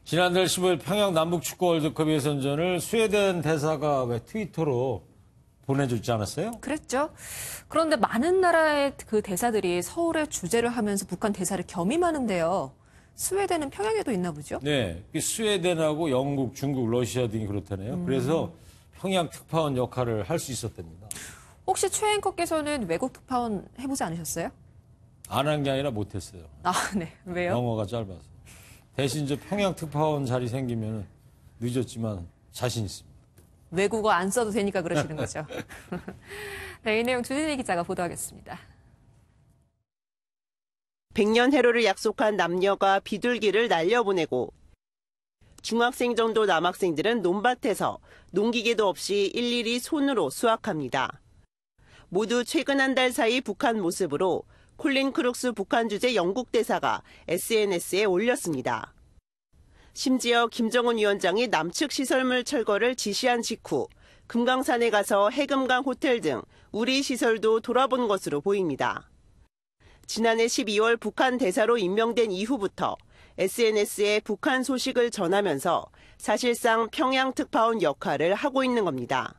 지난달 15일 평양 남북 축구 월드컵 예선전을 스웨덴 대사가 왜 트위터로 보내줬지 않았어요? 그랬죠. 그런데 많은 나라의 그 대사들이 서울에 주재를 하면서 북한 대사를 겸임하는데요. 스웨덴은 평양에도 있나 보죠? 네. 스웨덴하고 영국, 중국, 러시아 등이 그렇다네요. 그래서 평양 특파원 역할을 할 수 있었답니다. 혹시 최 앵커께서는 외국 특파원 해보지 않으셨어요? 안 한 게 아니라 못했어요. 아, 네. 왜요? 영어가 짧아서. 대신 저 평양 특파원 자리 생기면 늦었지만 자신 있습니다. 외국어 안 써도 되니까 그러시는 거죠. 네, 이 내용 주진희 기자가 보도하겠습니다. 100년 해로를 약속한 남녀가 비둘기를 날려보내고 중학생 정도 남학생들은 논밭에서 농기계도 없이 일일이 손으로 수확합니다. 모두 최근 한 달 사이 북한 모습으로 콜린 크룩스 북한 주재 영국 대사가 SNS에 올렸습니다. 심지어 김정은 위원장이 남측 시설물 철거를 지시한 직후 금강산에 가서 해금강 호텔 등 우리 시설도 돌아본 것으로 보입니다. 지난해 12월 북한 대사로 임명된 이후부터 SNS에 북한 소식을 전하면서 사실상 평양 특파원 역할을 하고 있는 겁니다.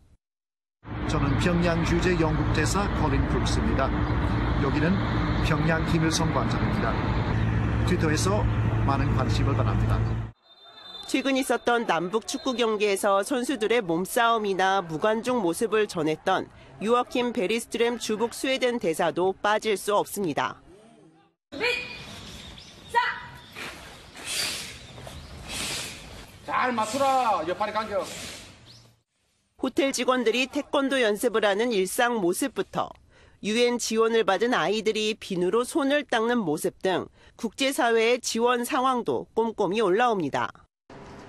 저는 평양 주재 영국 대사 콜린 크룩스입니다. 여기는 평양 김일성 광장입니다. 트위터에서 많은 관심을 바랍니다. 최근 있었던 남북 축구 경기에서 선수들의 몸싸움이나 무관중 모습을 전했던 요아킴 베리스트렘 주북 스웨덴 대사도 빠질 수 없습니다. 잘 맞추라, 옆팔이 간격. 호텔 직원들이 태권도 연습을 하는 일상 모습부터 UN 지원을 받은 아이들이 비누로 손을 닦는 모습 등 국제사회의 지원 상황도 꼼꼼히 올라옵니다.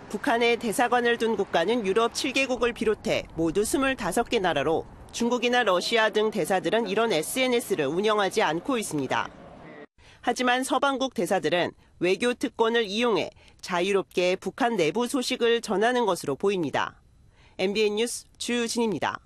북한에 대사관을 둔 국가는 유럽 7개국을 비롯해 모두 25개 나라로 중국이나 러시아 등 대사들은 이런 SNS를 운영하지 않고 있습니다. 하지만 서방국 대사들은 외교 특권을 이용해 자유롭게 북한 내부 소식을 전하는 것으로 보입니다. MBN 뉴스 주진입니다.